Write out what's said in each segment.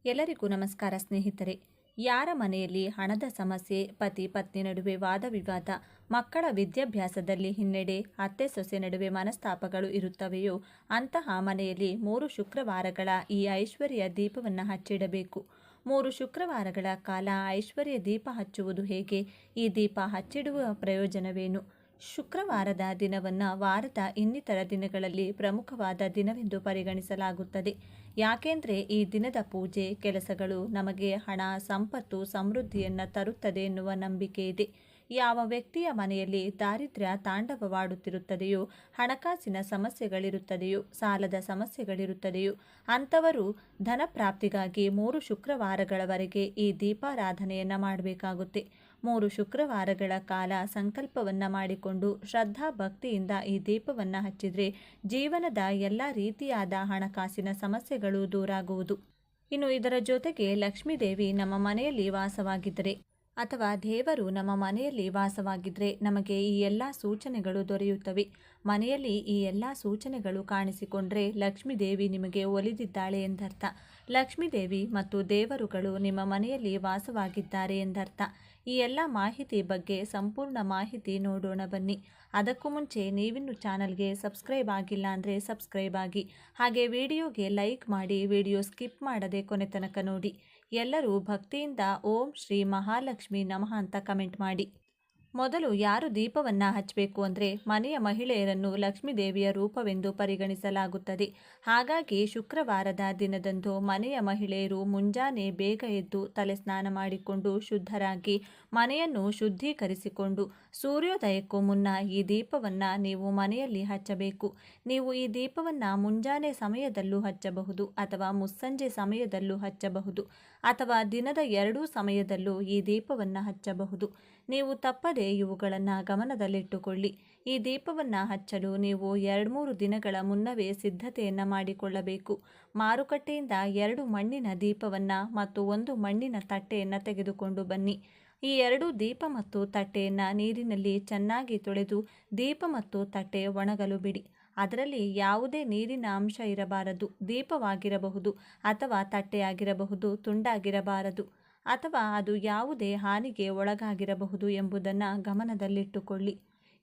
ಎಲ್ಲರಿಗೂ ನಮಸ್ಕಾರ ಸ್ನೇಹಿತರೆ. ಯಾರ ಮನೆಯಲ್ಲಿ ಹಣದ ಸಮಸ್ಯೆ, ಪತಿ ಪತ್ನಿ ನಡುವೆ ವಾದ ವಿವಾದ, ಮಕ್ಕಳ ವಿದ್ಯಾಭ್ಯಾಸದಲ್ಲಿ ಹಿನ್ನಡೆ, ಅತ್ತೆ ಸೊಸೆ ನಡುವೆ ಮನಸ್ತಾಪಗಳು ಇರುತ್ತವೆಯೋ ಅಂತಹ ಮನೆಯಲ್ಲಿ 3 ಶುಕ್ರವಾರಗಳ ಈ ಐಶ್ವರ್ಯ ದೀಪವನ್ನು ಹಚ್ಚಿಡಬೇಕು. 3 ಶುಕ್ರವಾರಗಳ ಕಾಲ ಐಶ್ವರ್ಯ ದೀಪ ಹಚ್ಚುವುದು ಹೇಗೆ? ಈ ದೀಪ ಹಚ್ಚಿಡುವ ಪ್ರಯೋಜನವೇನು? ಶುಕ್ರವಾರದ ದಿನವನ್ನು ವಾರದ ಇನ್ನಿತರ ದಿನಗಳಲ್ಲಿ ಪ್ರಮುಖವಾದ ದಿನವೆಂದು ಪರಿಗಣಿಸಲಾಗುತ್ತದೆ. ಯಾಕೆಂದರೆ ಈ ದಿನದ ಪೂಜೆ ಕೆಲಸಗಳು ನಮಗೆ ಹಣ, ಸಂಪತ್ತು, ಸಮೃದ್ಧಿಯನ್ನು ತರುತ್ತದೆ ಎನ್ನುವ ನಂಬಿಕೆ ಇದೆ. ಯಾವ ವ್ಯಕ್ತಿಯ ಮನೆಯಲ್ಲಿ ದಾರಿದ್ರ್ಯ ತಾಂಡವವಾಡುತ್ತಿರುತ್ತದೆಯೋ, ಹಣಕಾಸಿನ ಸಮಸ್ಯೆಗಳಿರುತ್ತದೆಯೋ, ಸಾಲದ ಸಮಸ್ಯೆಗಳಿರುತ್ತದೆಯೋ ಅಂಥವರು ಧನ ಪ್ರಾಪ್ತಿಗಾಗಿ 3 ಶುಕ್ರವಾರಗಳವರೆಗೆ ಈ ದೀಪಾರಾಧನೆಯನ್ನು ಮಾಡಬೇಕಾಗುತ್ತೆ. 3 ಶುಕ್ರವಾರಗಳ ಕಾಲ ಸಂಕಲ್ಪವನ್ನು ಮಾಡಿಕೊಂಡು ಶ್ರದ್ಧಾ ಭಕ್ತಿಯಿಂದ ಈ ದೀಪವನ್ನು ಹಚ್ಚಿದರೆ ಜೀವನದ ಎಲ್ಲ ರೀತಿಯಾದ ಹಣಕಾಸಿನ ಸಮಸ್ಯೆಗಳು ದೂರಾಗುವುದು. ಇನ್ನು ಇದರ ಜೊತೆಗೆ ಲಕ್ಷ್ಮೀದೇವಿ ನಮ್ಮ ಮನೆಯಲ್ಲಿ ವಾಸವಾಗಿದ್ದರೆ ಅಥವಾ ದೇವರು ನಮ್ಮ ಮನೆಯಲ್ಲಿ ವಾಸವಾಗಿದ್ದರೆ ನಮಗೆ ಈ ಎಲ್ಲ ಸೂಚನೆಗಳು ದೊರೆಯುತ್ತವೆ. ಮನೆಯಲ್ಲಿ ಈ ಎಲ್ಲ ಸೂಚನೆಗಳು ಕಾಣಿಸಿಕೊಂಡ್ರೆ ಲಕ್ಷ್ಮೀದೇವಿ ನಿಮಗೆ ಒಲಿದಿದ್ದಾಳೆ ಎಂದರ್ಥ. ಲಕ್ಷ್ಮೀದೇವಿ ಮತ್ತು ದೇವರುಗಳು ನಿಮ್ಮ ಮನೆಯಲ್ಲಿ ವಾಸವಾಗಿದ್ದಾರೆ ಎಂದರ್ಥ. ಈ ಎಲ್ಲ ಮಾಹಿತಿ ಬಗ್ಗೆ ಸಂಪೂರ್ಣ ಮಾಹಿತಿ ನೋಡೋಣ ಬನ್ನಿ. ಅದಕ್ಕೂ ಮುಂಚೆ ನೀವಿನ್ನು ಚಾನಲ್ಗೆ ಸಬ್ಸ್ಕ್ರೈಬ್ ಆಗಿಲ್ಲ ಅಂದರೆ ಸಬ್ಸ್ಕ್ರೈಬ್ ಆಗಿ, ಹಾಗೆ ವಿಡಿಯೋಗೆ ಲೈಕ್ ಮಾಡಿ, ವಿಡಿಯೋ ಸ್ಕಿಪ್ ಮಾಡದೆ ಕೊನೆ ತನಕ ನೋಡಿ. ಎಲ್ಲರೂ ಭಕ್ತಿಯಿಂದ ಓಂ ಶ್ರೀ ಮಹಾಲಕ್ಷ್ಮಿ ನಮಃ ಅಂತ ಕಮೆಂಟ್ ಮಾಡಿ. ಮೊದಲು ಯಾರು ದೀಪವನ್ನು ಹಚ್ಚಬೇಕು ಅಂದರೆ ಮನೆಯ ಮಹಿಳೆಯರನ್ನು ಲಕ್ಷ್ಮೀದೇವಿಯ ರೂಪವೆಂದು ಪರಿಗಣಿಸಲಾಗುತ್ತದೆ. ಹಾಗಾಗಿ ಶುಕ್ರವಾರದ ದಿನದಂದು ಮನೆಯ ಮಹಿಳೆಯರು ಮುಂಜಾನೆ ಬೇಗ ಎದ್ದು ತಲೆ ಸ್ನಾನ ಮಾಡಿಕೊಂಡು ಶುದ್ಧರಾಗಿ ಮನೆಯನ್ನು ಶುದ್ಧೀಕರಿಸಿಕೊಂಡು ಸೂರ್ಯೋದಯಕ್ಕೂ ಮುನ್ನ ಈ ದೀಪವನ್ನು ನೀವು ಮನೆಯಲ್ಲಿ ಹಚ್ಚಬೇಕು. ನೀವು ಈ ದೀಪವನ್ನು ಮುಂಜಾನೆ ಸಮಯದಲ್ಲೂ ಹಚ್ಚಬಹುದು ಅಥವಾ ಮುಸ್ಸಂಜೆ ಸಮಯದಲ್ಲೂ ಹಚ್ಚಬಹುದು ಅಥವಾ ದಿನದ 2 ಸಮಯದಲ್ಲೂ ಈ ದೀಪವನ್ನು ಹಚ್ಚಬಹುದು. ನೀವು ತಪ್ಪದೆ ಇವುಗಳನ್ನು ಗಮನದಲ್ಲಿಟ್ಟುಕೊಳ್ಳಿ. ಈ ದೀಪವನ್ನು ಹಚ್ಚಲು ನೀವು 2-3 ದಿನಗಳ ಮುನ್ನವೇ ಸಿದ್ಧತೆಯನ್ನು ಮಾಡಿಕೊಳ್ಳಬೇಕು. ಮಾರುಕಟ್ಟೆಯಿಂದ 2 ಮಣ್ಣಿನ ದೀಪವನ್ನು ಮತ್ತು 1 ಮಣ್ಣಿನ ತಟ್ಟೆಯನ್ನು ತೆಗೆದುಕೊಂಡು ಬನ್ನಿ. ಈ 2 ದೀಪ ಮತ್ತು ತಟ್ಟೆಯನ್ನು ನೀರಿನಲ್ಲಿ ಚೆನ್ನಾಗಿ ತೊಳೆದು ದೀಪ ಮತ್ತು ತಟ್ಟೆ ಒಣಗಲು ಬಿಡಿ. ಅದರಲ್ಲಿ ಯಾವುದೇ ನೀರಿನ ಅಂಶ ಇರಬಾರದು. ದೀಪವಾಗಿರಬಹುದು ಅಥವಾ ತಟ್ಟೆಯಾಗಿರಬಹುದು, ತುಂಡಾಗಿರಬಾರದು ಅಥವಾ ಅದು ಯಾವುದೇ ಹಾನಿಗೆ ಒಳಗಾಗಿರಬಹುದು ಎಂಬುದನ್ನು ಗಮನದಲ್ಲಿಟ್ಟುಕೊಳ್ಳಿ.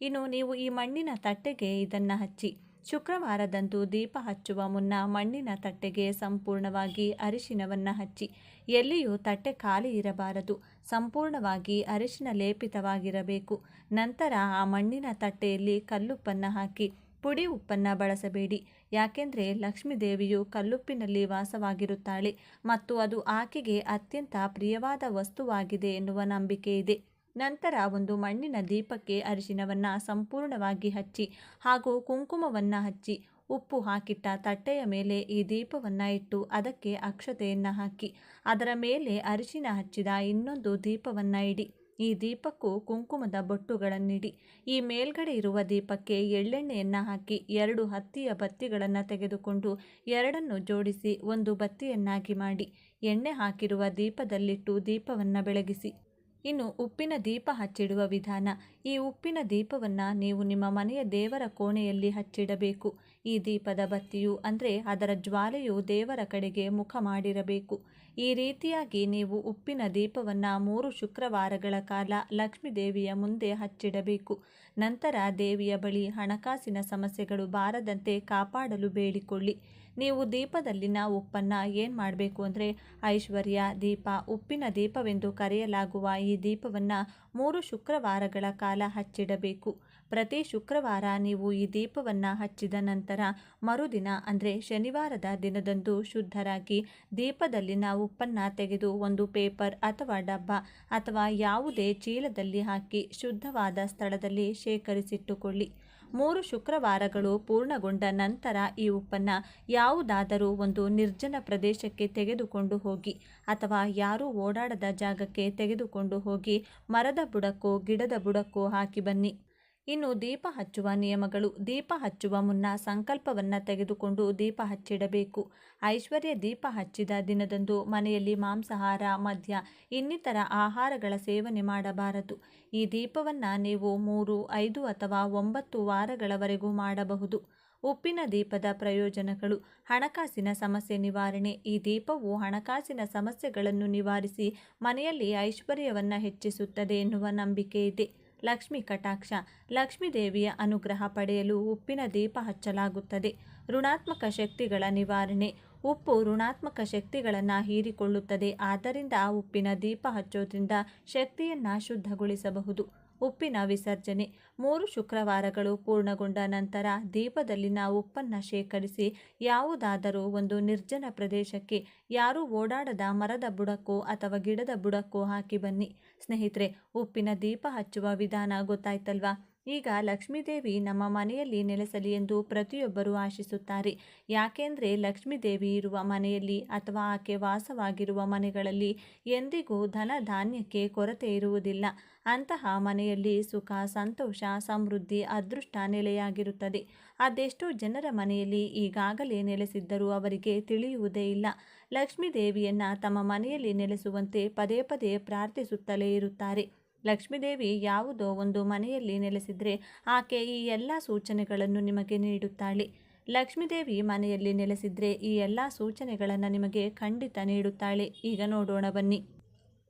ಇನ್ನು ನೀವು ಈ ಮಣ್ಣಿನ ತಟ್ಟೆಗೆ ಇದನ್ನು ಹಚ್ಚಿ. ಶುಕ್ರವಾರದಂದು ದೀಪ ಹಚ್ಚುವ ಮುನ್ನ ಮಣ್ಣಿನ ತಟ್ಟೆಗೆ ಸಂಪೂರ್ಣವಾಗಿ ಅರಿಶಿನವನ್ನು ಹಚ್ಚಿ. ಎಲ್ಲಿಯೂ ತಟ್ಟೆ ಖಾಲಿ ಇರಬಾರದು. ಸಂಪೂರ್ಣವಾಗಿ ಅರಿಶಿನ ಲೇಪಿತವಾಗಿರಬೇಕು. ನಂತರ ಆ ಮಣ್ಣಿನ ತಟ್ಟೆಯಲ್ಲಿ ಕಲ್ಲುಪ್ಪನ್ನು ಹಾಕಿ. ಪುಡಿ ಉಪ್ಪನ್ನು ಬಳಸಬೇಡಿ. ಯಾಕೆಂದರೆ ಲಕ್ಷ್ಮೀದೇವಿಯು ಕಲ್ಲುಪ್ಪಿನಲ್ಲಿ ವಾಸವಾಗಿರುತ್ತಾಳೆ ಮತ್ತು ಅದು ಆಕೆಗೆ ಅತ್ಯಂತ ಪ್ರಿಯವಾದ ವಸ್ತುವಾಗಿದೆ ಎನ್ನುವ ನಂಬಿಕೆ ಇದೆ. ನಂತರ ಒಂದು ಮಣ್ಣಿನ ದೀಪಕ್ಕೆ ಅರಿಶಿನವನ್ನು ಸಂಪೂರ್ಣವಾಗಿ ಹಚ್ಚಿ ಹಾಗೂ ಕುಂಕುಮವನ್ನು ಹಚ್ಚಿ ಉಪ್ಪು ಹಾಕಿಟ್ಟ ತಟ್ಟೆಯ ಮೇಲೆ ಈ ದೀಪವನ್ನು ಇಟ್ಟು ಅದಕ್ಕೆ ಅಕ್ಷತೆಯನ್ನು ಹಾಕಿ ಅದರ ಮೇಲೆ ಅರಿಶಿನ ಹಚ್ಚಿದ ಇನ್ನೊಂದು ದೀಪವನ್ನು ಇಡಿ. ಈ ದೀಪಕ್ಕೂ ಕುಂಕುಮದ ಬೊಟ್ಟುಗಳನ್ನಿಡಿ. ಈ ಮೇಲ್ಗಡೆ ಇರುವ ದೀಪಕ್ಕೆ ಎಳ್ಳೆಣ್ಣೆಯನ್ನು ಹಾಕಿ 2 ಹತ್ತಿಯ ಬತ್ತಿಗಳನ್ನು ತೆಗೆದುಕೊಂಡು 2ನ್ನು ಜೋಡಿಸಿ ಒಂದು ಬತ್ತಿಯನ್ನಾಗಿ ಮಾಡಿ ಎಣ್ಣೆ ಹಾಕಿರುವ ದೀಪದಲ್ಲಿಟ್ಟು ದೀಪವನ್ನು ಬೆಳಗಿಸಿ. ಇನ್ನು ಉಪ್ಪಿನ ದೀಪ ಹಚ್ಚಿಡುವ ವಿಧಾನ. ಈ ಉಪ್ಪಿನ ದೀಪವನ್ನು ನೀವು ನಿಮ್ಮ ಮನೆಯ ದೇವರ ಕೋಣೆಯಲ್ಲಿ ಹಚ್ಚಿಡಬೇಕು. ಈ ದೀಪದ ಬತ್ತಿಯು ಅಂದರೆ ಅದರ ಜ್ವಾಲೆಯು ದೇವರ ಕಡೆಗೆ ಮುಖ ಮಾಡಿರಬೇಕು. ಈ ರೀತಿಯಾಗಿ ನೀವು ಉಪ್ಪಿನ ದೀಪವನ್ನು 3 ಶುಕ್ರವಾರಗಳ ಕಾಲ ಲಕ್ಷ್ಮೀದೇವಿಯ ಮುಂದೆ ಹಚ್ಚಿಡಬೇಕು. ನಂತರ ದೇವಿಯ ಬಳಿ ಹಣಕಾಸಿನ ಸಮಸ್ಯೆಗಳು ಬಾರದಂತೆ ಕಾಪಾಡಲು ಬೇಡಿಕೊಳ್ಳಿ. ನೀವು ದೀಪದಲ್ಲಿನ ಉಪ್ಪನ್ನು ಏನು ಮಾಡಬೇಕು ಅಂದರೆ ಐಶ್ವರ್ಯ ದೀಪ, ಉಪ್ಪಿನ ದೀಪವೆಂದು ಕರೆಯಲಾಗುವ ಈ ದೀಪವನ್ನು 3 ಶುಕ್ರವಾರಗಳ ಕಾಲ ಹಚ್ಚಿಡಬೇಕು. ಪ್ರತಿ ಶುಕ್ರವಾರ ನೀವು ಈ ದೀಪವನ್ನು ಹಚ್ಚಿದ ನಂತರ ಮರುದಿನ ಅಂದರೆ ಶನಿವಾರದ ದಿನದಂದು ಶುದ್ಧರಾಗಿ ದೀಪದಲ್ಲಿನ ಉಪ್ಪನ್ನು ತೆಗೆದು ಒಂದು ಪೇಪರ್ ಅಥವಾ ಡಬ್ಬ ಅಥವಾ ಯಾವುದೇ ಚೀಲದಲ್ಲಿ ಹಾಕಿ ಶುದ್ಧವಾದ ಸ್ಥಳದಲ್ಲಿ ಶೇಖರಿಸಿಟ್ಟುಕೊಳ್ಳಿ. 3 ಶುಕ್ರವಾರಗಳು ಪೂರ್ಣಗೊಂಡ ನಂತರ ಈ ಉಪ್ಪನ್ನು ಯಾವುದಾದರೂ ಒಂದು ನಿರ್ಜನ ಪ್ರದೇಶಕ್ಕೆ ತೆಗೆದುಕೊಂಡು ಹೋಗಿ ಅಥವಾ ಯಾರೂ ಓಡಾಡದ ಜಾಗಕ್ಕೆ ತೆಗೆದುಕೊಂಡು ಹೋಗಿ ಮರದ ಬುಡಕ್ಕೋ ಗಿಡದ ಬುಡಕ್ಕೋ ಹಾಕಿ ಬನ್ನಿ. ಇನ್ನು ದೀಪ ಹಚ್ಚುವ ನಿಯಮಗಳು. ದೀಪ ಹಚ್ಚುವ ಮುನ್ನ ಸಂಕಲ್ಪವನ್ನು ತೆಗೆದುಕೊಂಡು ದೀಪ ಹಚ್ಚಿಡಬೇಕು. ಐಶ್ವರ್ಯ ದೀಪ ಹಚ್ಚಿದ ದಿನದಂದು ಮನೆಯಲ್ಲಿ ಮಾಂಸಾಹಾರ, ಮದ್ಯ ಇನ್ನಿತರ ಆಹಾರಗಳ ಸೇವನೆ ಮಾಡಬಾರದು. ಈ ದೀಪವನ್ನು ನೀವು 3, 5 ಅಥವಾ 9 ವಾರಗಳವರೆಗೂ ಮಾಡಬಹುದು. ಉಪ್ಪಿನ ದೀಪದ ಪ್ರಯೋಜನಗಳು. ಹಣಕಾಸಿನ ಸಮಸ್ಯೆ ನಿವಾರಣೆ. ಈ ದೀಪವು ಹಣಕಾಸಿನ ಸಮಸ್ಯೆಗಳನ್ನು ನಿವಾರಿಸಿ ಮನೆಯಲ್ಲಿ ಐಶ್ವರ್ಯವನ್ನು ಹೆಚ್ಚಿಸುತ್ತದೆ ಎನ್ನುವ ನಂಬಿಕೆ ಇದೆ. ಲಕ್ಷ್ಮಿ ಕಟಾಕ್ಷ. ಲಕ್ಷ್ಮೀ ದೇವಿಯ ಅನುಗ್ರಹ ಪಡೆಯಲು ಉಪ್ಪಿನ ದೀಪ ಹಚ್ಚಲಾಗುತ್ತದೆ. ಋಣಾತ್ಮಕ ಶಕ್ತಿಗಳ ನಿವಾರಣೆ. ಉಪ್ಪು ಋಣಾತ್ಮಕ ಶಕ್ತಿಗಳನ್ನು ಹೀರಿಕೊಳ್ಳುತ್ತದೆ. ಆದ್ದರಿಂದ ಉಪ್ಪಿನ ದೀಪ ಹಚ್ಚೋದ್ರಿಂದ ಶಕ್ತಿಯನ್ನು ಶುದ್ಧಗೊಳಿಸಬಹುದು. ಉಪ್ಪಿನ ವಿಸರ್ಜನೆ. 3 ಶುಕ್ರವಾರಗಳು ಪೂರ್ಣಗೊಂಡ ನಂತರ ದೀಪದಲ್ಲಿನ ಉಪ್ಪನ್ನು ಶೇಖರಿಸಿ ಯಾವುದಾದರೂ ಒಂದು ನಿರ್ಜನ ಪ್ರದೇಶಕ್ಕೆ, ಯಾರೂ ಓಡಾಡದ ಮರದ ಬುಡಕ್ಕೋ ಅಥವಾ ಗಿಡದ ಬುಡಕ್ಕೋ ಹಾಕಿ ಬನ್ನಿ. ಸ್ನೇಹಿತರೆ, ಉಪ್ಪಿನ ದೀಪ ಹಚ್ಚುವ ವಿಧಾನ ಗೊತ್ತಾಯ್ತಲ್ವಾ? ಈಗ ಲಕ್ಷ್ಮೀದೇವಿ ನಮ್ಮ ಮನೆಯಲ್ಲಿ ನೆಲೆಸಲಿ ಎಂದು ಪ್ರತಿಯೊಬ್ಬರೂ ಆಶಿಸುತ್ತಾರೆ. ಯಾಕೆಂದರೆ ಲಕ್ಷ್ಮೀದೇವಿ ಇರುವ ಮನೆಯಲ್ಲಿ ಅಥವಾ ಆಕೆ ವಾಸವಾಗಿರುವ ಮನೆಗಳಲ್ಲಿ ಎಂದಿಗೂ ಧನ ಧಾನ್ಯಕ್ಕೆ ಕೊರತೆ ಇರುವುದಿಲ್ಲ. ಅಂತಹ ಮನೆಯಲ್ಲಿ ಸುಖ, ಸಂತೋಷ, ಸಮೃದ್ಧಿ, ಅದೃಷ್ಟ ನೆಲೆಯಾಗಿರುತ್ತದೆ. ಅದೆಷ್ಟೋ ಜನರ ಮನೆಯಲ್ಲಿ ಈಗಾಗಲೇ ನೆಲೆಸಿದ್ದರೂ ಅವರಿಗೆ ತಿಳಿಯುವುದೇ ಇಲ್ಲ. ಲಕ್ಷ್ಮೀದೇವಿಯನ್ನು ತಮ್ಮ ಮನೆಯಲ್ಲಿ ನೆಲೆಸುವಂತೆ ಪದೇ ಪದೇ ಪ್ರಾರ್ಥಿಸುತ್ತಲೇ ಇರುತ್ತಾರೆ. ಲಕ್ಷ್ಮೀದೇವಿ ಯಾವುದೋ ಒಂದು ಮನೆಯಲ್ಲಿ ನೆಲೆಸಿದರೆ ಆಕೆ ಈ ಎಲ್ಲ ಸೂಚನೆಗಳನ್ನು ನಿಮಗೆ ನೀಡುತ್ತಾಳೆ. ಲಕ್ಷ್ಮೀದೇವಿ ಮನೆಯಲ್ಲಿ ನೆಲೆಸಿದರೆ ಈ ಎಲ್ಲ ಸೂಚನೆಗಳನ್ನು ನಿಮಗೆ ಖಂಡಿತ ನೀಡುತ್ತಾಳೆ. ಈಗ ನೋಡೋಣ ಬನ್ನಿ.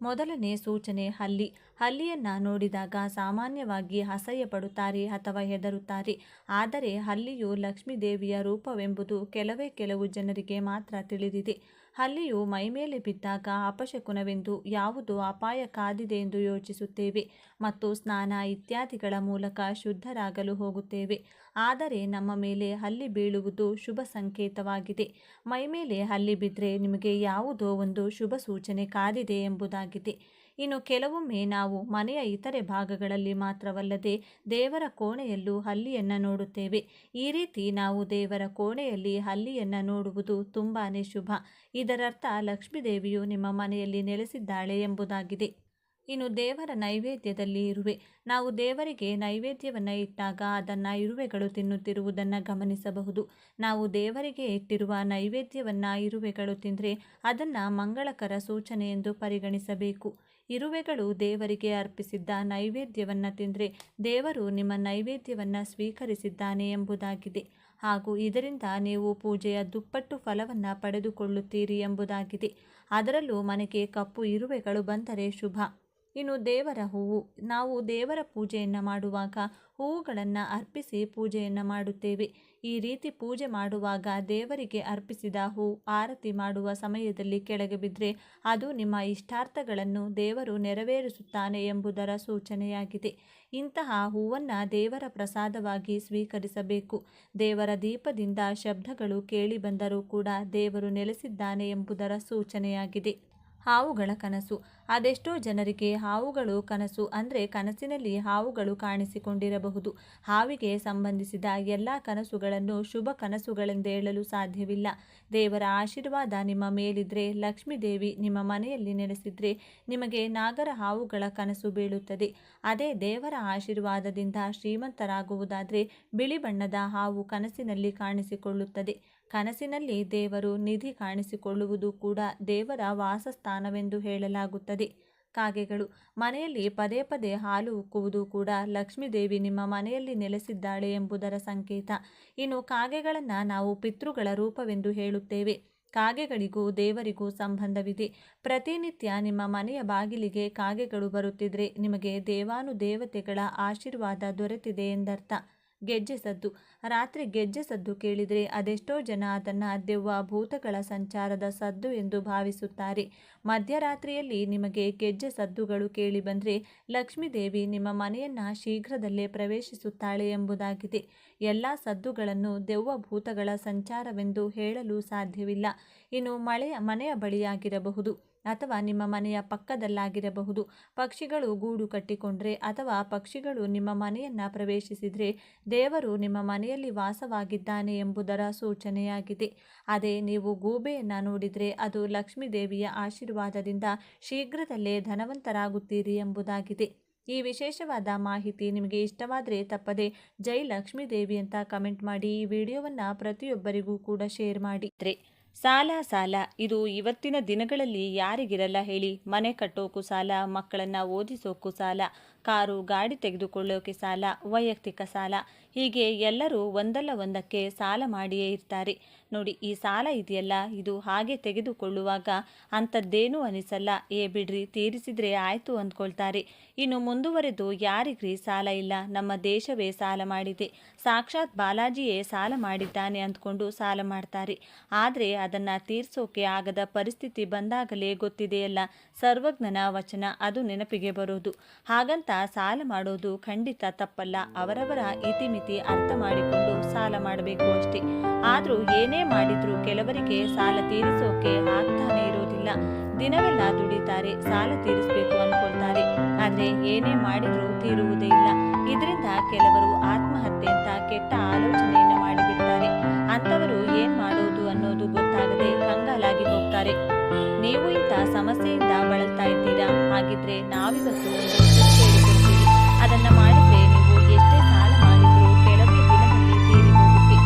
ಮೊದಲನೇ ಸೂಚನೆ ಹಲ್ಲಿ. ಹಲ್ಲಿಯನ್ನು ನೋಡಿದಾಗ ಸಾಮಾನ್ಯವಾಗಿ ಅಸಹ್ಯ ಪಡುತ್ತಾರೆ ಅಥವಾ ಹೆದರುತ್ತಾರೆ. ಆದರೆ ಹಲ್ಲಿಯು ಲಕ್ಷ್ಮೀ ದೇವಿಯ ರೂಪವೆಂಬುದು ಕೆಲವು ಜನರಿಗೆ ಮಾತ್ರ ತಿಳಿದಿದೆ. ಹಲ್ಲಿಯು ಮೈಮೇಲೆ ಬಿದ್ದಾಗ ಅಪಶಕುನವೆಂದು, ಯಾವುದೋ ಅಪಾಯ ಕಾದಿದೆ ಎಂದು ಯೋಚಿಸುತ್ತೇವೆ ಮತ್ತು ಸ್ನಾನ ಇತ್ಯಾದಿಗಳ ಮೂಲಕ ಶುದ್ಧರಾಗಲು ಹೋಗುತ್ತೇವೆ. ಆದರೆ ನಮ್ಮ ಮೇಲೆ ಹಲ್ಲಿ ಬೀಳುವುದು ಶುಭ ಸಂಕೇತವಾಗಿದೆ. ಮೈಮೇಲೆ ಹಲ್ಲಿ ಬಿದ್ದರೆ ನಿಮಗೆ ಯಾವುದೋ ಒಂದು ಶುಭ ಸೂಚನೆ ಕಾದಿದೆ ಎಂಬುದಾಗಿದೆ. ಇನ್ನು ಕೆಲವೊಮ್ಮೆ ನಾವು ಮನೆಯ ಇತರೆ ಭಾಗಗಳಲ್ಲಿ ಮಾತ್ರವಲ್ಲದೆ ದೇವರ ಕೋಣೆಯಲ್ಲೂ ಹಲ್ಲಿಯನ್ನು ನೋಡುತ್ತೇವೆ. ಈ ರೀತಿ ನಾವು ದೇವರ ಕೋಣೆಯಲ್ಲಿ ಹಲ್ಲಿಯನ್ನು ನೋಡುವುದು ತುಂಬಾ ಶುಭ. ಇದರರ್ಥ ಲಕ್ಷ್ಮೀದೇವಿಯು ನಿಮ್ಮ ಮನೆಯಲ್ಲಿ ನೆಲೆಸಿದ್ದಾಳೆ ಎಂಬುದಾಗಿದೆ. ಇನ್ನು ದೇವರ ನೈವೇದ್ಯದಲ್ಲಿ ಇರುವೆ. ನಾವು ದೇವರಿಗೆ ನೈವೇದ್ಯವನ್ನು ಇಟ್ಟಾಗ ಅದನ್ನು ಇರುವೆಗಳು ತಿನ್ನುತ್ತಿರುವುದನ್ನು ಗಮನಿಸಬಹುದು. ನಾವು ದೇವರಿಗೆ ಇಟ್ಟಿರುವ ನೈವೇದ್ಯವನ್ನು ಇರುವೆಗಳು ತಿಂದರೆ ಅದನ್ನು ಮಂಗಳಕರ ಸೂಚನೆ ಎಂದು ಪರಿಗಣಿಸಬೇಕು. ಇರುವೆಗಳು ದೇವರಿಗೆ ಅರ್ಪಿಸಿದ್ದ ನೈವೇದ್ಯವನ್ನು ತಿಂದರೆ ದೇವರು ನಿಮ್ಮ ನೈವೇದ್ಯವನ್ನು ಸ್ವೀಕರಿಸಿದ್ದಾನೆ ಎಂಬುದಾಗಿದೆ. ಹಾಗೂ ಇದರಿಂದ ನೀವು ಪೂಜೆಯ ದುಪ್ಪಟ್ಟು ಫಲವನ್ನು ಪಡೆದುಕೊಳ್ಳುತ್ತೀರಿ ಎಂಬುದಾಗಿದೆ. ಅದರಲ್ಲೂ ಮನೆಗೆ ಕಪ್ಪು ಇರುವೆಗಳು ಬಂದರೆ ಶುಭ. ಇನ್ನು ದೇವರ ಹೂವು. ನಾವು ದೇವರ ಪೂಜೆಯನ್ನು ಮಾಡುವಾಗ ಹೂವುಗಳನ್ನು ಅರ್ಪಿಸಿ ಪೂಜೆಯನ್ನು ಮಾಡುತ್ತೇವೆ. ಈ ರೀತಿ ಪೂಜೆ ಮಾಡುವಾಗ ದೇವರಿಗೆ ಅರ್ಪಿಸಿದ ಹೂ ಆರತಿ ಮಾಡುವ ಸಮಯದಲ್ಲಿ ಕೆಳಗೆ ಬಿದ್ದರೆ ಅದು ನಿಮ್ಮ ಇಷ್ಟಾರ್ಥಗಳನ್ನು ದೇವರು ನೆರವೇರಿಸುತ್ತಾನೆ ಎಂಬುದರ ಸೂಚನೆಯಾಗಿದೆ. ಇಂತಹ ಹೂವನ್ನು ದೇವರ ಪ್ರಸಾದವಾಗಿ ಸ್ವೀಕರಿಸಬೇಕು. ದೇವರ ದೀಪದಿಂದ ಶಬ್ದಗಳು ಕೇಳಿ ಬಂದರೂ ಕೂಡ ದೇವರು ನೆಲೆಸಿದ್ದಾನೆ ಎಂಬುದರ ಸೂಚನೆಯಾಗಿದೆ. ಹಾವುಗಳ ಕನಸು. ಅದೆಷ್ಟೋ ಜನರಿಗೆ ಹಾವುಗಳು ಕನಸು ಅಂದರೆ ಕನಸಿನಲ್ಲಿ ಹಾವುಗಳು ಕಾಣಿಸಿಕೊಂಡಿರಬಹುದು. ಹಾವಿಗೆ ಸಂಬಂಧಿಸಿದ ಎಲ್ಲ ಕನಸುಗಳನ್ನು ಶುಭ ಕನಸುಗಳೆಂದು ಹೇಳಲು ಸಾಧ್ಯವಿಲ್ಲ. ದೇವರ ಆಶೀರ್ವಾದ ನಿಮ್ಮ ಮೇಲಿದ್ದರೆ, ಲಕ್ಷ್ಮೀ ದೇವಿ ನಿಮ್ಮ ಮನೆಯಲ್ಲಿ ನೆಲೆಸಿದರೆ ನಿಮಗೆ ನಾಗರ ಹಾವುಗಳ ಕನಸು ಬೀಳುತ್ತದೆ. ಅದೇ ದೇವರ ಆಶೀರ್ವಾದದಿಂದ ಶ್ರೀಮಂತರಾಗುವುದಾದರೆ ಬಿಳಿ ಬಣ್ಣದ ಹಾವು ಕನಸಿನಲ್ಲಿ ಕಾಣಿಸಿಕೊಳ್ಳುತ್ತದೆ. ಕನಸಿನಲ್ಲಿ ದೇವರು ನಿಧಿ ಕಾಣಿಸಿಕೊಳ್ಳುವುದು ಕೂಡ ದೇವರ ವಾಸಸ್ಥಾನವೆಂದು ಹೇಳಲಾಗುತ್ತದೆ. ಕಾಗೆಗಳು. ಮನೆಯಲ್ಲಿ ಪದೇ ಪದೇ ಹಾಲು ಉಕ್ಕುವುದು ಕೂಡ ಲಕ್ಷ್ಮೀದೇವಿ ನಿಮ್ಮ ಮನೆಯಲ್ಲಿ ನೆಲೆಸಿದ್ದಾಳೆ ಎಂಬುದರ ಸಂಕೇತ. ಇನ್ನು ಕಾಗೆಗಳನ್ನು ನಾವು ಪಿತೃಗಳ ರೂಪವೆಂದು ಹೇಳುತ್ತೇವೆ. ಕಾಗೆಗಳಿಗೂ ದೇವರಿಗೂ ಸಂಬಂಧವಿದೆ. ಪ್ರತಿನಿತ್ಯ ನಿಮ್ಮ ಮನೆಯ ಬಾಗಿಲಿಗೆ ಕಾಗೆಗಳು ಬರುತ್ತಿದ್ರೆ ನಿಮಗೆ ದೇವಾನುದೇವತೆಗಳ ಆಶೀರ್ವಾದ ದೊರೆತಿದೆ ಎಂದರ್ಥ. ಗೆಜ್ಜೆ ಸದ್ದು. ರಾತ್ರಿ ಗೆಜ್ಜೆ ಸದ್ದು ಕೇಳಿದರೆ ಅದೆಷ್ಟೋ ಜನ ಅದನ್ನು ದೆವ್ವ ಭೂತಗಳ ಸಂಚಾರದ ಸದ್ದು ಎಂದು ಭಾವಿಸುತ್ತಾರೆ. ಮಧ್ಯರಾತ್ರಿಯಲ್ಲಿ ನಿಮಗೆ ಗೆಜ್ಜೆ ಸದ್ದುಗಳು ಕೇಳಿ ಬಂದರೆ ಲಕ್ಷ್ಮೀದೇವಿ ನಿಮ್ಮ ಮನೆಯನ್ನು ಶೀಘ್ರದಲ್ಲೇ ಪ್ರವೇಶಿಸುತ್ತಾಳೆ ಎಂಬುದಾಗಿದೆ. ಎಲ್ಲ ಸದ್ದುಗಳನ್ನು ದೆವ್ವ ಭೂತಗಳ ಸಂಚಾರವೆಂದು ಹೇಳಲು ಸಾಧ್ಯವಿಲ್ಲ. ಇನ್ನು ಮನೆಯ ಬಳಿಯಾಗಿರಬಹುದು ಅಥವಾ ನಿಮ್ಮ ಮನೆಯ ಪಕ್ಕದಲ್ಲಾಗಿರಬಹುದು. ಪಕ್ಷಿಗಳು ಗೂಡು ಕಟ್ಟಿಕೊಂಡ್ರೆ ಅಥವಾ ಪಕ್ಷಿಗಳು ನಿಮ್ಮ ಮನೆಯನ್ನು ಪ್ರವೇಶಿಸಿದರೆ ದೇವರು ನಿಮ್ಮ ಮನೆಯಲ್ಲಿ ವಾಸವಾಗಿದ್ದಾನೆ ಎಂಬುದರ ಸೂಚನೆಯಾಗಿದೆ. ಅದೇ ನೀವು ಗೂಬೆಯನ್ನು ನೋಡಿದರೆ ಅದು ಲಕ್ಷ್ಮೀ ದೇವಿಯ ಆಶೀರ್ವಾದದಿಂದ ಶೀಘ್ರದಲ್ಲೇ ಧನವಂತರಾಗುತ್ತೀರಿ ಎಂಬುದಾಗಿದೆ. ಈ ವಿಶೇಷವಾದ ಮಾಹಿತಿ ನಿಮಗೆ ಇಷ್ಟವಾದರೆ ತಪ್ಪದೆ ಜೈ ಲಕ್ಷ್ಮೀ ದೇವಿ ಅಂತ ಕಮೆಂಟ್ ಮಾಡಿ. ಈ ವಿಡಿಯೋವನ್ನು ಪ್ರತಿಯೊಬ್ಬರಿಗೂ ಕೂಡ ಶೇರ್ ಮಾಡಿ. ಸಾಲ ಇದು ಇವತ್ತಿನ ದಿನಗಳಲ್ಲಿ ಯಾರಿಗಿರಲ್ಲ ಹೇಳಿ. ಮನೆ ಕಟ್ಟೋಕ್ಕೂ ಸಾಲ, ಮಕ್ಕಳನ್ನು ಓದಿಸೋಕ್ಕೂ ಸಾಲ, ಕಾರು ಗಾಡಿ ತೆಗೆದುಕೊಳ್ಳೋಕೆ ಸಾಲ, ವೈಯಕ್ತಿಕ ಸಾಲ, ಹೀಗೆ ಎಲ್ಲರೂ ಒಂದಲ್ಲ ಒಂದಕ್ಕೆ ಸಾಲ ಮಾಡಿಯೇ ಇರ್ತಾರೆ. ನೋಡಿ, ಈ ಸಾಲ ಇದೆಯಲ್ಲ, ಇದು ಹಾಗೆ ತೆಗೆದುಕೊಳ್ಳುವಾಗ ಅಂಥದ್ದೇನೂ ಅನಿಸಲ್ಲ. ಬಿಡ್ರಿ, ತೀರಿಸಿದ್ರೆ ಆಯಿತು ಅಂದ್ಕೊಳ್ತಾರೆ. ಇನ್ನು ಮುಂದುವರೆದು ಯಾರಿಗ್ರಿ ಸಾಲ ಇಲ್ಲ, ನಮ್ಮ ದೇಶವೇ ಸಾಲ ಮಾಡಿದೆ, ಸಾಕ್ಷಾತ್ ಬಾಲಾಜಿಯೇ ಸಾಲ ಮಾಡಿದ್ದಾನೆ ಅಂದ್ಕೊಂಡು ಸಾಲ ಮಾಡ್ತಾರೆ. ಆದರೆ ಅದನ್ನು ತೀರ್ಸೋಕೆ ಆಗದ ಪರಿಸ್ಥಿತಿ ಬಂದಾಗಲೇ ಗೊತ್ತಿದೆಯಲ್ಲ, ಸರ್ವಜ್ಞನ ವಚನ ಅದು ನೆನಪಿಗೆ ಬರೋದು. ಹಾಗಂತ ಸಾಲ ಮಾಡೋದು ಖಂಡಿತ ತಪ್ಪಲ್ಲ. ಅವರವರ ಇತಿಮಿತಿ ಅರ್ಥ ಮಾಡಿಕೊಂಡು ಸಾಲ ಮಾಡಬೇಕು ಅಷ್ಟೇ. ಆದರೂ ಏನೇ ಮಾಡಿದ್ರೂ ಕೆಲವರಿಗೆ ಸಾಲ ತೀರಿಸೋಕೆ ಆಗ್ತಾನೆ ಇರೋದಿಲ್ಲ. ದಿನವೆಲ್ಲ ದುಡಿತಾರೆ, ಸಾಲ ತೀರಿಸಬೇಕು ಅನ್ಕೊಳ್ತಾರೆ, ಆದರೆ ಏನೇ ಮಾಡಿದ್ರೂ ತೀರುವುದೇ ಇಲ್ಲ. ಇದರಿಂದ ಕೆಲವರು ಆತ್ಮಹತ್ಯೆ ಅಂತ ಕೆಟ್ಟ ಆಲೋಚನೆಯನ್ನು ಮಾಡಿಬಿಡ್ತಾರೆ. ಅಂಥವರು ಏನ್ ಮಾಡೋದು ಅನ್ನೋದು ಗೊತ್ತಾಗದೆ ಕಂಗಾಲಾಗಿ ಹೋಗ್ತಾರೆ. ನೀವು ಇಂಥ ಸಮಸ್ಯೆಯಿಂದ ಬಳಲ್ತಾ ಇದ್ದೀರಾ? ಹಾಗಿದ್ರೆ ನಾವಿವತ್ತು ಒಂದು ಟಿಪ್ ಹೇಳಿಕೊಡ್ತೀವಿ. ಅದನ್ನ ಮಾಡಿದ್ರೆ ನೀವು ಎಷ್ಟೇ ಸಾಲ ಮಾಡಿದ್ರೂ ಕೆಲವೇ ದಿನದಲ್ಲಿ ತೀರಿ ಹೋಗುತ್ತೆ.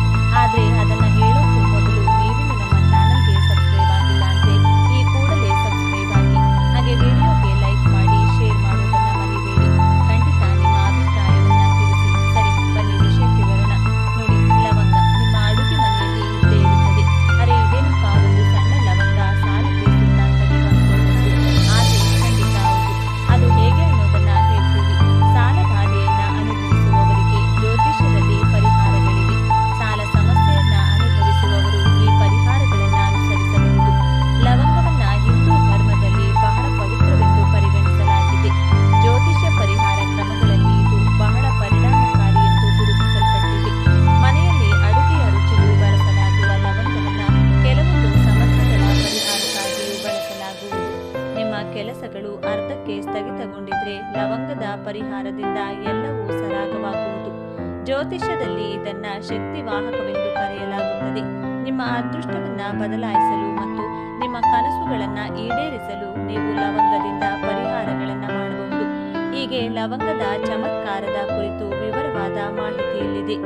ಆದ್ರೆ ಅದನ್ನ ಹೇಳೋಕ್ಕೂ ಮೊದಲು ನೀವಿನ್ನು ನಮ್ಮ ಚಾನಲ್ಗೆ ಸಬ್ಸ್ಕ್ರೈಬ್ ಆಗಿಲ್ಲ ಅಂದ್ರೆ ಈ ಕೂಡಲೇ ಸಬ್ಸ್ಕ್ರೈಬ್ ಆಗಿ, ಹಾಗೆ ವಿಡಿಯೋಗೆ ಲೈಕ್ ಮಾಡಿ, ಶೇರ್ ಮಾಡೋದನ್ನ ಮರಿಬೇಡಿ. ಖಂಡಿತ ನಿಮ್ಮ ಅಭಿಪ್ರಾಯವನ್ನ ತಿಳಿಸಿ. ಸರಿ, ಬನ್ನಿ ವಿಷಯಕ್ಕೆ ಬರೋಣ. ನೋಡಿ, ಲವಂಗ ನಿಮ್ಮ ಅಡುಗೆ ಮನೆಯಲ್ಲಿ ಇದ್ದೇ ಇರುತ್ತದೆ. ಅರೆ, ಇದೇನಪ್ಪ ಒಂದು ಸಣ್ಣ ಲವಂಗ ಸಾಲ ತೀರಿಸುತ್ತಾ ಅಂತ ನೀವು ಅನ್ಕೊಳ್ಬಹುದು. ಆದ್ರೆ ಖಂಡಿತ ಹೌದು. ಅದು ಹೇಗೆ ಅನ್ನೋದನ್ನ ಹೇಳ್ತೀವಿ. ಸಾಲ ಬಾಧೆಯನ್ನ ಅನುಭವಿಸುವವರಿಗೆ ಜ್ಯೋತಿಷ್ಯದಲ್ಲಿ ಪರಿಹಾರಗಳಿವೆ. ಸಾಲ ಸಮಸ್ಯೆಯನ್ನ ಅನುಭವಿಸುವವರು ಈ ಪರಿಹಾರಗಳನ್ನ ಅನುಸರಿಸಬಹುದು. ಲವಂಗವನ್ನ ಹಿಂದೂ ಧರ್ಮದಲ್ಲಿ ಬಹಳ ಪವಿತ್ರವೆಂದು ಪರಿಗಣಿಸಲಾಗಿದೆ. ಜ್ಯೋತಿಷ್ಯ ಪರಿಹಾರ ಕ್ರಮಗಳಲ್ಲಿ ಇದು ಬಹಳ ಪರಿಣಾಮಕಾರಿ ಎಂದು ಗುರುತಿಸಲ್ಪಟ್ಟಿದೆ. ಮನೆಯಲ್ಲಿ ಅಡುಗೆಯ ರುಚಿಗೂ ಬಳಸಲಾಗುವ ಲವಂಗವನ್ನ ಕೆಲವೊಂದು ಸಮಸ್ಯೆಗಳ ಪರಿಹಾರಕ್ಕಾಗಿಯೂ ಬಳಸಲಾಗುವುದು. ನಿಮ್ಮ ಕೆಲಸಗಳು ಅರ್ಧಕ್ಕೆ ಸ್ಥಗಿತಗೊಂಡಿದ್ರೆ ಲವಂಗದ ಪರಿಹಾರದಿಂದ ಎಲ್ಲವೂ ಸರಾಗವಾಗುವುದು. ಜ್ಯೋತಿಷ್ಯದಲ್ಲಿ ಇದನ್ನ ಶಕ್ತಿವಾಹಕವೆಂದು ಕರೆಯಲಾಗುತ್ತದೆ. ನಿಮ್ಮ ಅದೃಷ್ಟವನ್ನ ಬದಲಾಯಿಸಲು ಮತ್ತು ನಿಮ್ಮ ಕನಸುಗಳನ್ನ ಈಡೇರಿಸಲು ನೀವು ಲವಂಗದಿಂದ ಪರಿಹಾರಗಳನ್ನ ಮಾಡಬಹುದು. ಹೀಗೆ ಲವಂಗದ ಚಮತ್ಕಾರದ ಕುರಿತು ವಿವರವಾದ ಮಾಹಿತಿ ಇಲ್ಲಿದೆ.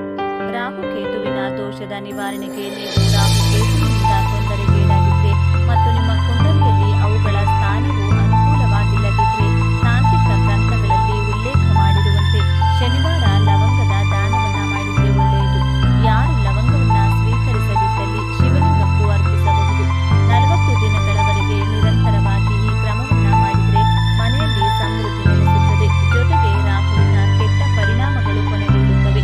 ರಾಹುಕೇತುವಿನ ದೋಷದ ನಿವಾರಣೆಗೆ ನೀವು ರಾಹುಕೇತುವಿನಿಂದ ತೊಂದರೆಗೀಡಾಗಿದ್ರೆ ಮತ್ತು ನಿಮ್ಮ ಕುಂಡಲಿಯಲ್ಲಿ ಅವುಗಳ ಸ್ಥಾನವು ಅನುಕೂಲವಾಗಿಲ್ಲದಿದ್ರೆ ತಾಂತ್ರಿಕ ಗ್ರಂಥಗಳಲ್ಲಿ ಉಲ್ಲೇಖ ಮಾಡಿರುವಂತೆ ಶನಿವಾರ ಲವಂಗದ ದಾನವನ್ನ ಮಾಡಿದ್ರೆ ಒಳ್ಳೆಯದು. ಯಾರು ಲವಂಗವನ್ನ ಸ್ವೀಕರಿಸದಿದ್ದಲ್ಲಿ ಶಿವಲಿಂಗಕ್ಕೂ ಅರ್ಪಿಸಬಹುದು. 40 ದಿನಗಳವರೆಗೆ ನಿರಂತರವಾಗಿ ಈ ಕ್ರಮವನ್ನ ಮಾಡಿದ್ರೆ ಮನೆಯಲ್ಲಿ ಸಮೃದ್ಧಿ ನೆಲೆಸುತ್ತದೆ. ಜೊತೆಗೆ ರಾಹುವಿನ ಕೆಟ್ಟ ಪರಿಣಾಮಗಳು ಕೊನೆಗೊಳ್ಳುತ್ತವೆ.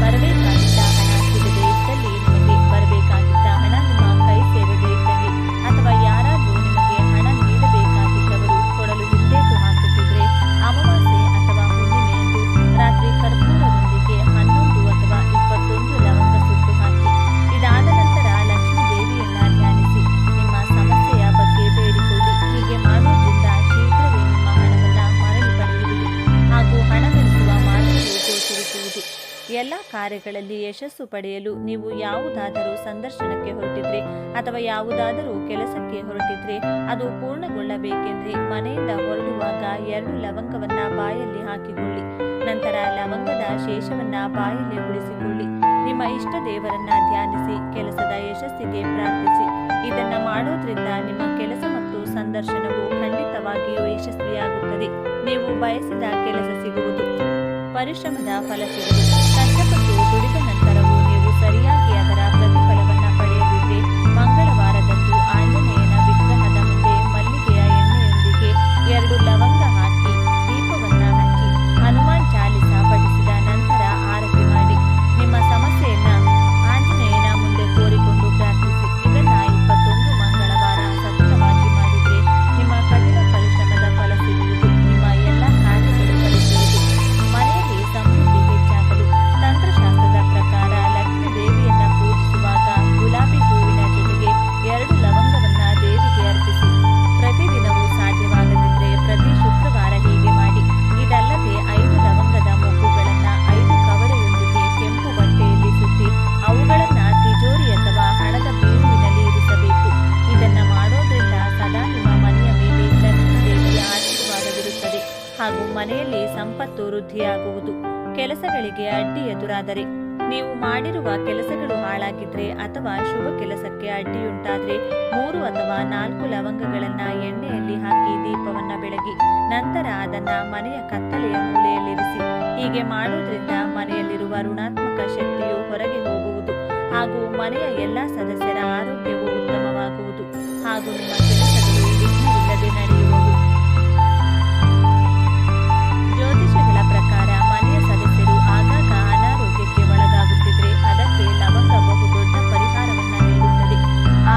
ಬರಬೇಕಾಗಿದ್ದ ಹಣ ಸಿಗದೇ ಇದ್ದಲ್ಲಿ, ನಿಮಗೆ ಬರಬೇಕಾಗಿದ್ದ ಹಣ ನಿಮ್ಮ ಕೈ ಸೇರದೇ ಇದ್ದಲ್ಲಿ, ಅಥವಾ ಯಾರಾದರೂ ನಿಮಗೆ ಹಣ ನೀಡಬೇಕಾಗಿದ್ದವರು ಕೊಡಲು ಹಿಂದೇಟು ಹಾಕುತ್ತಿದ್ರೆ, ಅಮಾವಾಸ್ಯೆ ಅಥವಾ ಹುಣ್ಣಿಮೆ ಎಂದು ರಾತ್ರಿ ಕರ್ಪೂರದೊಂದಿಗೆ 11 ಅಥವಾ 21 ಲವಂಗ ಸುಟ್ಟು ಹಾಕಿ. ಇದಾದ ನಂತರ ಲಕ್ಷ್ಮೀ ದೇವಿಯನ್ನ ಧ್ಯಾನಿಸಿ ನಿಮ್ಮ ಸಮಸ್ಯೆಯ ಬಗ್ಗೆ ಬೇಡಿಕೊಳ್ಳಿ. ಹೀಗೆ ಮಾಡೋದ್ರಿಂದ ಶೀಘ್ರವೇ ನಿಮ್ಮ ಹಣವನ್ನ ಮರಳಿ ಪಡೆಯುವುದು ಹಾಗೂ ಹಣ ಗಳಿಸುವ ಮಾರ್ಗವು ಗೋಚರಿಸುವುದು. ಎಲ್ಲ ಕಾರ್ಯಗಳಲ್ಲಿ ಯಶಸ್ಸು ಪಡೆಯಲು ನೀವು ಯಾವುದಾದರೂ ಸಂದರ್ಶನಕ್ಕೆ ಹೊರಟಿದ್ರೆ ಅಥವಾ ಯಾವುದಾದರೂ ಕೆಲಸಕ್ಕೆ ಹೊರಟಿದ್ರೆ ಅದು ಪೂರ್ಣಗೊಳ್ಳಬೇಕೆಂದ್ರೆ ಮನೆಯಿಂದ ಹೊರಡುವಾಗ 2 ಲವಂಗವನ್ನ ಬಾಯಲ್ಲಿ ಹಾಕಿಕೊಳ್ಳಿ. ನಂತರ ಲವಂಗದ ಶೇಷವನ್ನ ಬಾಯಲ್ಲಿ ಉಳಿಸಿಕೊಳ್ಳಿ. ನಿಮ್ಮ ಇಷ್ಟ ದೇವರನ್ನ ಧ್ಯಾನಿಸಿ ಕೆಲಸದ ಯಶಸ್ಸಿಗೆ ಪ್ರಾರ್ಥಿಸಿ. ಇದನ್ನ ಮಾಡೋದ್ರಿಂದ ನಿಮ್ಮ ಕೆಲಸ ಮತ್ತು ಸಂದರ್ಶನವು ಖಂಡಿತವಾಗಿಯೂ ಯಶಸ್ವಿಯಾಗುತ್ತದೆ. ನೀವು ಬಯಸಿದ ಕೆಲಸ ಸಿಗುವುದು, ಪರಿಶ್ರಮದ ಫಲ ಸಿಗುವುದು. ಕಷ್ಟಪಟ್ಟು ದುಡಿದ ನಂತರವೂ ನೀವು ಸರಿಯಾಗಿ ಅದರ ಪ್ರತಿಫಲವನ್ನ ಪಡೆಯದಿದ್ರೆ ಮಂಗಳವಾರದಂದು ಆಂಜನೇಯನ ವಿಗ್ರಹದ ಮುಂದೆ ಮಲ್ಲಿಗೆಯ ಎಣ್ಣೆಯೊಂದಿಗೆ 2 ಲವಂಗ ಹಾಕಿ ದೀಪವನ್ನ ಹಚ್ಚಿ ಹನುಮಾನ್ ಚಾಲಿಸ ಪಠಿಸಿದ ನಂತರ ಆರತಿ ಮಾಡಿ ನಿಮ್ಮ ಸಮಸ್ಯೆಯನ್ನ ಆಂಜನೇಯನ ಮುಂದೆ ಕೋರಿಕೊಂಡು ಪ್ರಾರ್ಥಿಸಿ. ಇದನ್ನ 21 ಮಂಗಳವಾರ ಸತತವಾಗಿ ಮಾಡಿದ್ರೆ ನಿಮ್ಮ ಕಠಿಣ ಪರಿಶ್ರಮದ ಫಲ ಸಿಗುವುದು. ನಿಮ್ಮ ಎಲ್ಲ ಕಾರ್ಯಗಳು ಫಲಿಸುವುದು. ಮನೆಯಲ್ಲಿ ಸಮೃದ್ಧಿ ಹೆಚ್ಚಾಗಲು ತಂತ್ರಶಾಸ್ತ್ರದ ಪ್ರಕಾರ ಲಕ್ಷ್ಮೀ ದೇವಿಯನ್ನ ಪೂಜಿಸುವಾಗ ಗುಲಾಬಿ ಹೂವಿನ ಜೊತೆಗೆ 2 ಲವಂಗವನ್ನ ದೇವಿಗೆ ಅರ್ಪಿಸಿ. ಪ್ರತಿದಿನವೂ ಸಾಧ್ಯವಾಗದಿದ್ರೆ ಪ್ರತಿ ಶುಕ್ರವಾರ ಹೀಗೆ ಮಾಡಿ. ಇದಲ್ಲದೆ 5 ಲವಂಗದ ಮೊಗ್ಗುಗಳನ್ನ 5 ಕವಡೆಯೊಂದಿಗೆ ಕೆಂಪು ಬಟ್ಟೆಯಲ್ಲಿ ಸುತ್ತಿ ಅವುಗಳನ್ನ ತಿಜೋರಿ ಅಥವಾ ಹಣದ ಬೀರುವಿನಲ್ಲಿ ಇರಿಸಬೇಕು. ಇದನ್ನ ಮಾಡೋದ್ರಿಂದ ಸದಾ ನಿಮ್ಮ ಮನೆಯ ಮೇಲೆ ಲಕ್ಷ್ಮೀ ದೇವಿಯ ಆಶೀರ್ವಾದವಿರುತ್ತದೆ ಹಾಗೂ ಮನೆಯಲ್ಲಿ ಸಂಪತ್ತು ವೃದ್ಧಿಯಾಗುವುದು. ಕೆಲಸಗಳಿಗೆ ಅಡ್ಡಿ ಎದುರಾದರೆ, ನೀವು ಮಾಡಿರುವ ಕೆಲಸಗಳು ಹಾಳಾಗಿದ್ರೆ ಅಥವಾ ಶುಭ ಕೆಲಸಕ್ಕೆ ಅಡ್ಡಿಯುಂಟಾದ್ರೆ 3 ಅಥವಾ 4 ಲವಂಗಗಳನ್ನ ಎಣ್ಣೆಯಲ್ಲಿ ಹಾಕಿ ದೀಪವನ್ನ ಬೆಳಗಿ ಹಾಕಿ ನಂತರ ಅದನ್ನು ಮನೆಯ ಕತ್ತಲೆಯ ಮೂಲೆಯಲ್ಲಿರಿಸಿ. ಹೀಗೆ ಮಾಡುವುದರಿಂದ ಮನೆಯಲ್ಲಿರುವ ಋಣಾತ್ಮಕ ಶಕ್ತಿಯು ಹೊರಗೆ ಹೋಗುವುದು ಹಾಗೂ ಮನೆಯ ಎಲ್ಲ ಸದಸ್ಯರ ಆರೋಗ್ಯವು ಉತ್ತಮವಾಗುವುದು ಹಾಗೂ ನಿಮ್ಮ ಕೆಲಸಗಳು ವಿಘ್ನವಿಲ್ಲದೆ ನಡೆಯುವವು. ಜ್ಯೋತಿಷಿಗಳ ಪ್ರಕಾರ ಮನೆಯ ಸದಸ್ಯರು ಆಗಾಗ ಅನಾರೋಗ್ಯಕ್ಕೆ ಒಳಗಾಗುತ್ತಿದ್ರೆ ಅದಕ್ಕೆ ಲವಂಗ ಬಹುದೊಡ್ಡ ಪರಿಹಾರವನ್ನ ನೀಡುತ್ತದೆ.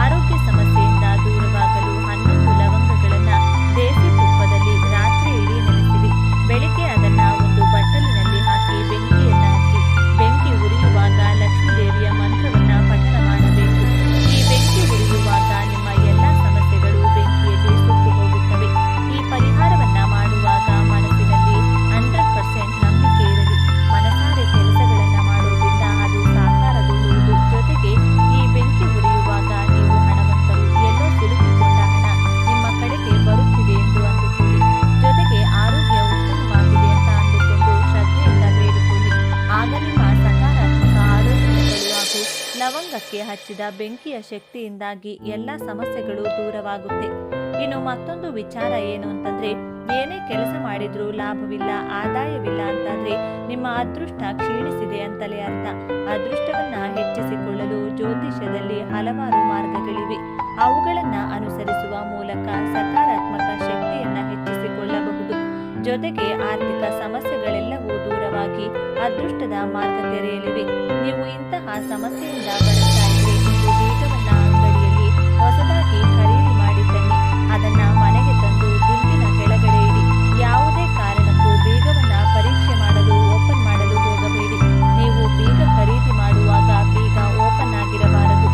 ಆರೋಗ್ಯ ಸಮಸ್ಯೆಯಿಂದ ದೂರವಾಗಲು 11 ಲವಂಗಗಳನ್ನು ದೇಸಿ ತುಪ್ಪದಲ್ಲಿ ರಾತ್ರಿ ಇಡೀ ನೆನೆಸಿರಿ. ಬೆಳಿಗ್ಗೆ ಅದನ್ನ ಒಂದು ಬಟ್ಟಲಿನಲ್ಲಿ ಹಾಕಿ ಬೆಂಕಿಯನ್ನ ಹಚ್ಚಿ ಬೆಂಕಿ ಉರಿಯುವಾಗ ಲಕ್ಷ್ಮೀದೇವಿಯ ಮಂತ್ರವನ್ನ ಪಠಣ ಮಾಡಬೇಕು. ಈ ಬೆಂಕಿ ಉರಿಯುವಾಗ ನಿಮ್ಮ ಎಲ್ಲ ಸಮಸ್ಯೆಗಳು ಬೆಂಕಿಯಲ್ಲಿ ಸುಟ್ಟು ಹೋಗುತ್ತವೆ. ಈ ಪರಿಹಾರವನ್ನ ಮಾಡುವಾಗ ಮನಸ್ಸಿನಲ್ಲಿ 100% ನಂಬಿಕೆ ಇರಲಿ. ಮನಸಾರೆ ಕೆಲಸಗಳನ್ನ ಮಾಡೋದ್ರಿಂದ ಅದು ಸಾಕಾರಗೊಳ್ಳುವುದು. ಜೊತೆಗೆ ಈ ಬೆಂಕಿ ಉರಿಯುವಾಗ ನೀವು ಹಣವಂತರು ಎಲ್ಲೋ ಸಿಲುಕಿಕೊಂಡ ಹಣ ನಿಮ್ಮ ಕಡೆಗೆ ಬರುತ್ತಿದೆ ಎಂದು ಅಂದುಕೊಳ್ಳಿ. ಜೊತೆಗೆ ಆರೋಗ್ಯ ಉತ್ತಮವಾಗಿದೆ ಅಂತ ಅಂದುಕೊಂಡು ಶ್ರದ್ಧೆಯಿಂದ ಬೇಡಿಕೊಳ್ಳಿ. ಆಗ ನಿಮ್ಮ ಸಕಾರಾತ್ಮಕ ಆಲೋಚನೆಗಳು ಹಾಗೂ ಲವಂಗಕ್ಕೆ ಹಚ್ಚಿದ ಬೆಂಕಿಯ ಶಕ್ತಿಯಿಂದಾಗಿ ಎಲ್ಲ ಸಮಸ್ಯೆಗಳು ದೂರವಾಗುತ್ತೆ. ಇನ್ನು ಮತ್ತೊಂದು ವಿಚಾರ ಏನು ಅಂತಂದ್ರೆ, ಏನೇ ಕೆಲಸ ಮಾಡಿದ್ರೂ ಲಾಭವಿಲ್ಲ, ಆದಾಯವಿಲ್ಲ ಅಂತಂದ್ರೆ ನಿಮ್ಮ ಅದೃಷ್ಟ ಕ್ಷೀಣಿಸಿದೆ ಅಂತಲೇ ಅರ್ಥ. ಅದೃಷ್ಟವನ್ನ ಹೆಚ್ಚಿಸಿಕೊಳ್ಳಲು ಜ್ಯೋತಿಷ್ಯದಲ್ಲಿ ಹಲವಾರು ಮಾರ್ಗಗಳಿವೆ. ಅವುಗಳನ್ನ ಅನುಸರಿಸುವ ಮೂಲಕ ಸಕಾರಾತ್ಮಕ ಶಕ್ತಿಯನ್ನ ಹೆಚ್ಚಿಸಿಕೊಳ್ಳಬಹುದು. ಜೊತೆಗೆ ಆರ್ಥಿಕ ಸಮಸ್ಯೆಗಳೆಲ್ಲವೂ ದೂರವಾಗಿ ಅದೃಷ್ಟದ ಮಾರ್ಗ ತೆರೆಯಲಿವೆ. ನೀವು ಇಂತಹ ಸಮಸ್ಯೆಯಿಂದ ಬಳಸ್ತಾ ಇದ್ರೆ ಒಂದು ಬೀಜವನ್ನ ಅಂಗಡಿಯಲ್ಲಿ ಹೊಸದಾಗಿ ಖರೀದಿ ಮಾಡಿ ತನ್ನಿ. ಅದನ್ನ ಮನೆಗೆ ತಂದು ದಿಂಬಿನ ಕೆಳಗಡೆ ಇಡಿ. ಯಾವುದೇ ಕಾರಣಕ್ಕೂ ಬೀಗವನ್ನ ಪರೀಕ್ಷೆ ಮಾಡಲು ಓಪನ್ ಮಾಡಲು ಹೋಗಬೇಡಿ. ನೀವು ಬೀಗ ಖರೀದಿ ಮಾಡುವಾಗ ಬೀಗ ಓಪನ್ ಆಗಿರಬಾರದು.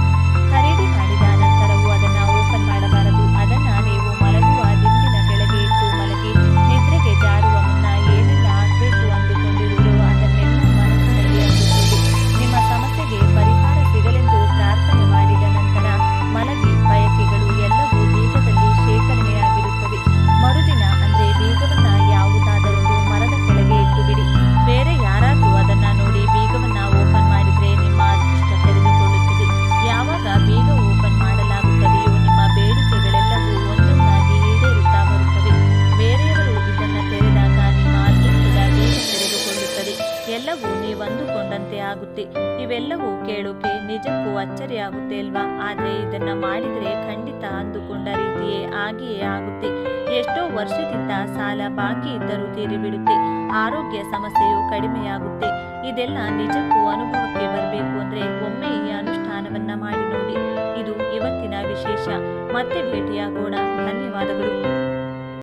ಖರೀದಿ ಮಾಡಿದ ನಂತರವೂ ಅದನ್ನ ಓಪನ್ ಮಾಡಬಾರದು. ಅದನ್ನ ನೀವು ಮಲಗುವ ದಿಂಬಿನ ಕೆಳಗೆ ಇಟ್ಟು ಮಲಗಿ ನಿದ್ರೆಗೆ ಜಾರುವ ಮುನ್ನ ಏನೆಲ್ಲ ಆಗಬೇಕು ಅಂದುಕೊಂಡಿರುವುದೋ ಅದನ್ನೆಲ್ಲ ಮನಸ್ಸಿನಲ್ಲಿ ಅಂದುಕೊಳ್ಳಿ. ನಿಮ್ಮ ಸಮಸ್ಯೆಗೆ ಪರಿಹಾರ ಸಿಗಲೆಂದು ಪ್ರಾರ್ಥನೆ ಮಾಡಿದ ನಂತರ ಮಲಗಿ ಬಯಕೆಗಳು ಎಲ್ಲವೂ ಬೀಗದಲ್ಲಿ ಶೇಖರಣೆಯಾಗಿರುತ್ತವೆ. ಮರುದಿನ ಅಂದ್ರೆ ಬೀಗವನ್ನ ಯಾವುದಾದರೊಂದು ಮರದ ಕೆಳಗೆ ಇಟ್ಟು ಬಿಡಿ. ಬೇರೆ ಯಾರಾದ್ರೂ ಅದನ್ನ ನೋಡಿ ಬೀಗವನ್ನ ಓಪನ್ ಮಾಡಿದ್ರೆ ನಿಮ್ಮ ಅದೃಷ್ಟ ತೆರೆದುಕೊಳ್ಳುತ್ತದೆ. ಯಾವಾಗ ಬೀಗ ಓಪನ್ ಮಾಡಲಾಗುತ್ತದೆಯೋ ನಿಮ್ಮ ಬೇಡಿಕೆಗಳೆಲ್ಲವೂ ಒಂದೊಂದಾಗಿ ಈಡೇರುತ್ತಾ ಬರುತ್ತವೆ. ಬೇರೆಯವರು ಇದನ್ನ ತೆರೆದಾಗ ನಿಮ್ಮ ಅದೃಷ್ಟದ ಬೀಗ ತೆರೆದುಕೊಳ್ಳುತ್ತದೆ. ಎಲ್ಲವೂ ನೀವಂದುಕೊಂಡಂತೆ ಆಗುತ್ತೆ. ಇವೆಲ್ಲವೂ ಕೇಳೋಕೆ ನಿಜಕ್ಕೂ ಅಚ್ಚರಿಯಾಗುತ್ತೆ ಅಲ್ವಾ? ಆದ್ರೆ ಇದನ್ನ ಮಾಡಿದ್ರೆ ಖಂಡಿತ ಅಂದುಕೊಂಡ ರೀತಿಯೇ ಆಗಿಯೇ ಆಗುತ್ತೆ. ಎಷ್ಟೋ ವರ್ಷದಿಂದ ಸಾಲ ಬಾಕಿ ಇದ್ದರೂ ತೀರಿಬಿಡುತ್ತೆ. ಆರೋಗ್ಯ ಸಮಸ್ಯೆಯು ಕಡಿಮೆಯಾಗುತ್ತೆ. ಇದೆಲ್ಲ ನಿಜಕ್ಕೂ ಅನುಭವಕ್ಕೆ ಬರಬೇಕು ಅಂದ್ರೆ ಒಮ್ಮೆ ಈ ಅನುಷ್ಠಾನವನ್ನ ಮಾಡಿ ನೋಡಿ. ಇದು ಇವತ್ತಿನ ವಿಶೇಷ. ಮತ್ತೆ ಭೇಟಿಯಾಗೋಣ. ಧನ್ಯವಾದಗಳು.